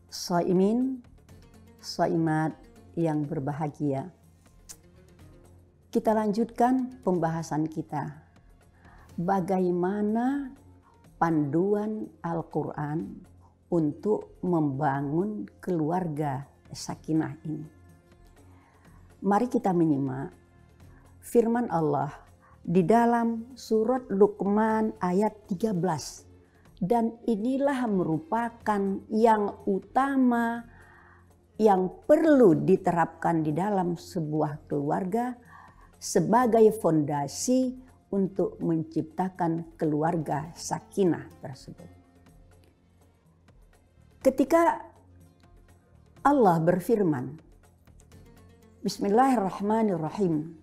Shaimin, shaimat yang berbahagia. Kita lanjutkan pembahasan kita. Bagaimana panduan Al-Quran untuk membangun keluarga sakinah ini. Mari kita menyimak firman Allah di dalam surat Luqman ayat 13. Dan inilah merupakan yang utama yang perlu diterapkan di dalam sebuah keluarga sebagai fondasi untuk menciptakan keluarga sakinah tersebut. Ketika Allah berfirman, Bismillahirrahmanirrahim.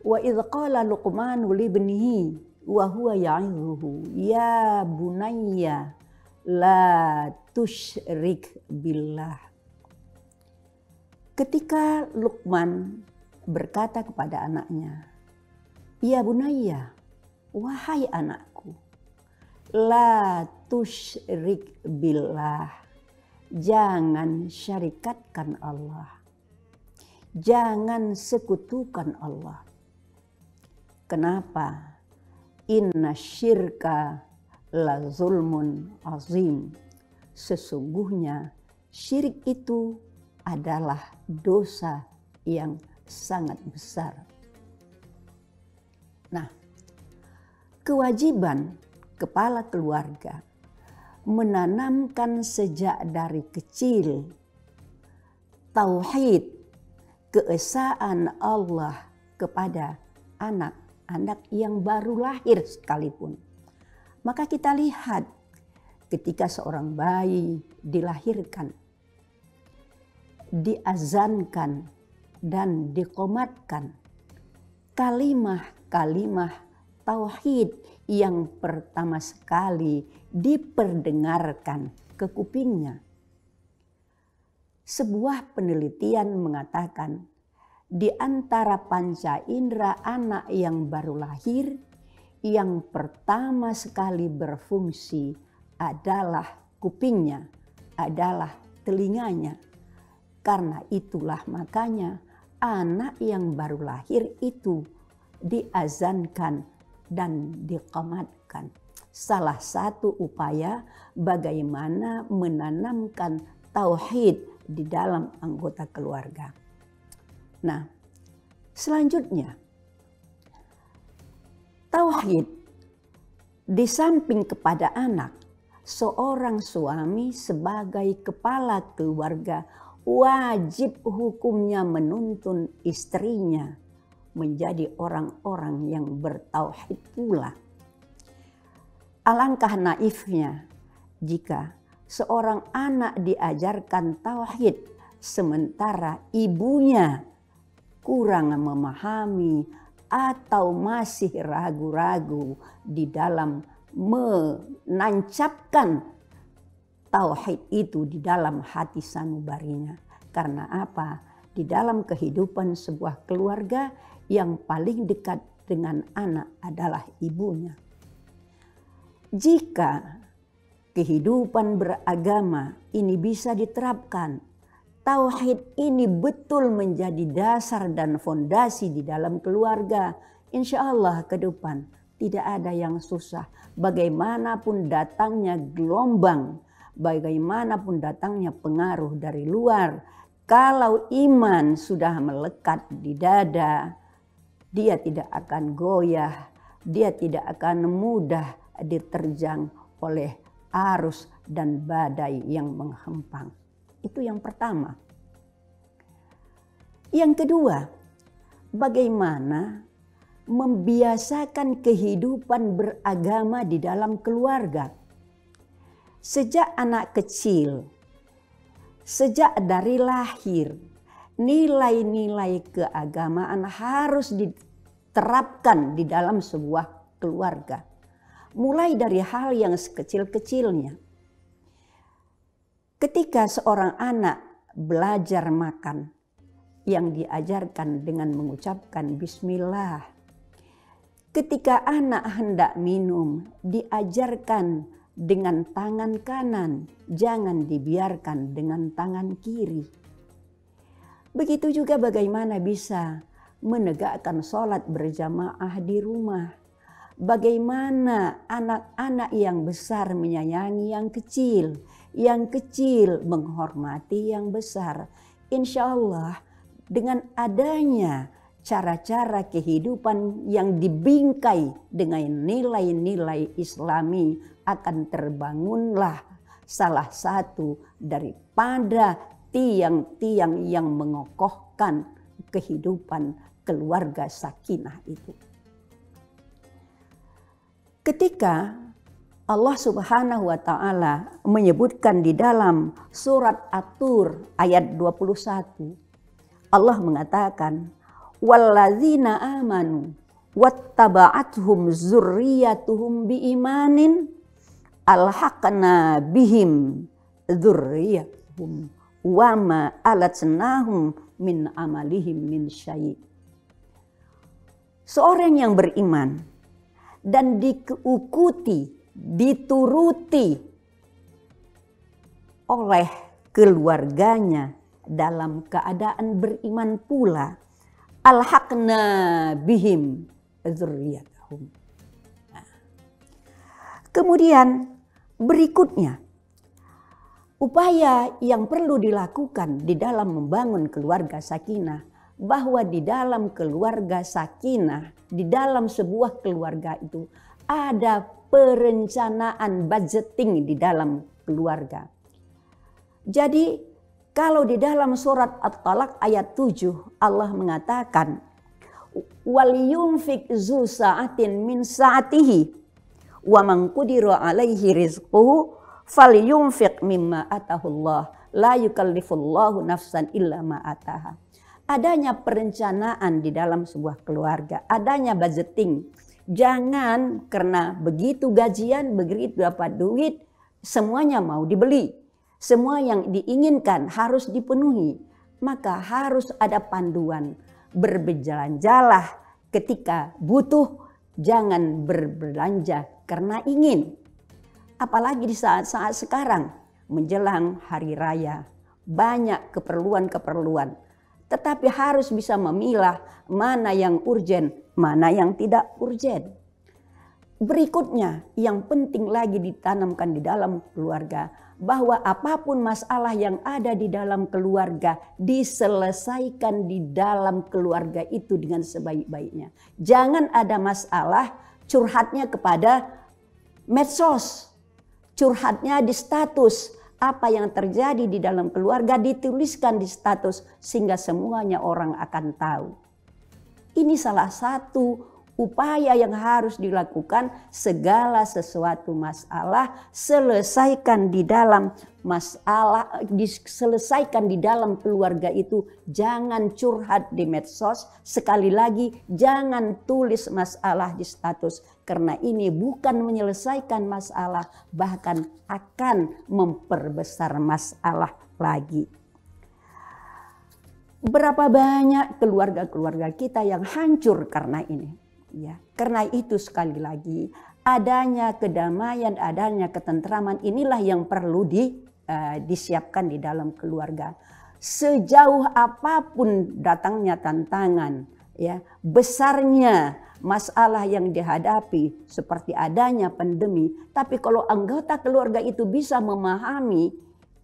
Wa idh qala Luqmanu libnihi wa huwa ya'idhuhu ya bunayya la tusyrik billah. Ketika Luqman berkata kepada anaknya, ya bunayya, wahai anakku, la tusyrik billah, jangan syarikatkan Allah, jangan sekutukan Allah. Kenapa? Inna syirka la zulmun azim. Sesungguhnya syirik itu adalah dosa yang sangat besar. Nah, kewajiban kepala keluarga menanamkan sejak dari kecil tauhid, keesaan Allah kepada anak yang baru lahir sekalipun. Maka kita lihat ketika seorang bayi dilahirkan, diazankan dan diqomatkan, kalimah-kalimah tauhid yang pertama sekali diperdengarkan ke kupingnya. Sebuah penelitian mengatakan di antara panca indera anak yang baru lahir, yang pertama sekali berfungsi adalah kupingnya, adalah telinganya. Karena itulah makanya anak yang baru lahir itu diazankan dan diqamatkan. Salah satu upaya bagaimana menanamkan tauhid di dalam anggota keluarga. Nah, selanjutnya tauhid di samping kepada anak, seorang suami sebagai kepala keluarga wajib hukumnya menuntun istrinya menjadi orang-orang yang bertauhid pula. Alangkah naifnya jika seorang anak diajarkan tauhid sementara ibunya kurang memahami atau masih ragu-ragu di dalam menancapkan tauhid itu di dalam hati sanubarinya. Karena apa? Di dalam kehidupan sebuah keluarga yang paling dekat dengan anak adalah ibunya. Jika kehidupan beragama ini bisa diterapkan, tauhid ini betul menjadi dasar dan fondasi di dalam keluarga. Insya Allah ke depan tidak ada yang susah. Bagaimanapun datangnya gelombang, bagaimanapun datangnya pengaruh dari luar, kalau iman sudah melekat di dada, dia tidak akan goyah, dia tidak akan mudah diterjang oleh arus dan badai yang menghempang. Itu yang pertama. Yang kedua, bagaimana membiasakan kehidupan beragama di dalam keluarga. Sejak anak kecil, sejak dari lahir, nilai-nilai keagamaan harus diterapkan di dalam sebuah keluarga. Mulai dari hal yang sekecil-kecilnya. Ketika seorang anak belajar makan, yang diajarkan dengan mengucapkan bismillah. Ketika anak hendak minum, diajarkan dengan tangan kanan, jangan dibiarkan dengan tangan kiri. Begitu juga bagaimana bisa menegakkan sholat berjamaah di rumah. Bagaimana anak-anak yang besar menyayangi yang kecil menghormati yang besar. Insya Allah dengan adanya cara-cara kehidupan yang dibingkai dengan nilai-nilai Islami akan terbangunlah salah satu daripada tiang-tiang yang mengokohkan kehidupan keluarga sakinah itu. Ketika Allah Subhanahu wa taala menyebutkan di dalam surat At-Tur ayat 21, Allah mengatakan, "Walladzina amanu wattaba'athum dzurriyyatuhum biimanin alhaqna bihim dzurriyyatuhum wa ma alatnahum min amalihim min syai'." Seorang yang beriman dan dituruti oleh keluarganya dalam keadaan beriman pula, alhaqna bihim dzurriyyatahum. Kemudian berikutnya, upaya yang perlu dilakukan di dalam membangun keluarga sakinah, bahwa di dalam keluarga sakinah, di dalam sebuah keluarga itu ada perencanaan budgeting di dalam keluarga. Jadi kalau di dalam surat At-Talaq ayat 7 Allah mengatakan, "Waliyunfik zu sa'atin min sa'atihi wa man qudira 'alaihi rizquhu falyunfiq mimma atahullah la yukallifullahu nafsan illa ma ataha." Adanya perencanaan di dalam sebuah keluarga, adanya budgeting. Jangan karena begitu gajian, begitu dapat duit, semuanya mau dibeli. Semua yang diinginkan harus dipenuhi. Maka harus ada panduan. Berbelanjalah ketika butuh, jangan berbelanja karena ingin. Apalagi di saat-saat sekarang menjelang hari raya, banyak keperluan-keperluan. Tetapi harus bisa memilah mana yang urgen, mana yang tidak urgen. Berikutnya yang penting lagi ditanamkan di dalam keluarga, bahwa apapun masalah yang ada di dalam keluarga diselesaikan di dalam keluarga itu dengan sebaik-baiknya. Jangan ada masalah curhatnya kepada medsos, curhatnya di status. Apa yang terjadi di dalam keluarga dituliskan di status sehingga semuanya orang akan tahu. Ini salah satu upaya yang harus dilakukan. Segala sesuatu masalah selesaikan di dalam diselesaikan di dalam keluarga itu. Jangan curhat di medsos. Sekali lagi, jangan tulis masalah di status, karena ini bukan menyelesaikan masalah, bahkan akan memperbesar masalah lagi. Berapa banyak keluarga-keluarga kita yang hancur karena ini. Ya, karena itu sekali lagi adanya kedamaian, adanya ketentraman inilah yang perlu disiapkan di dalam keluarga. Sejauh apapun datangnya tantangan, ya, besarnya masalah yang dihadapi seperti adanya pandemi, tapi kalau anggota keluarga itu bisa memahami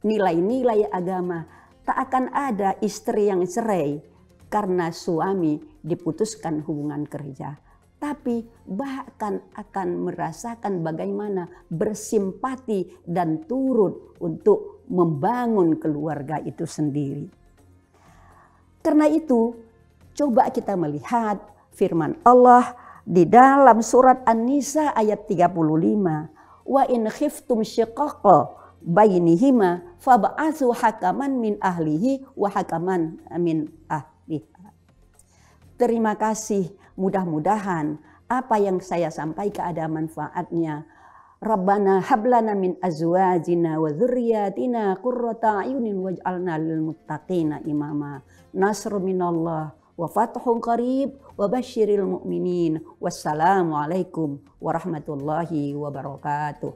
nilai-nilai agama, tak akan ada istri yang cerai karena suami diputuskan hubungan kerja. Tapi bahkan akan merasakan bagaimana bersimpati dan turut untuk membangun keluarga itu sendiri. Karena itu, coba kita melihat firman Allah di dalam surat An-Nisa ayat 35. Wa in khiftum syiqaqa bainihima fab'atsu hakaman min ahlihi wa hakaman min ahliha. Terima kasih, mudah-mudahan apa yang saya sampaikan ada manfaatnya. Rabbana hablana min azwajina wa dzurriyyatina qurrata a'yunin waj'alna lil muttaqina imama. Nasrun minallah wa fathun qarib wa basyiril mu'minin. Wassalamualaikum warahmatullahi wabarakatuh.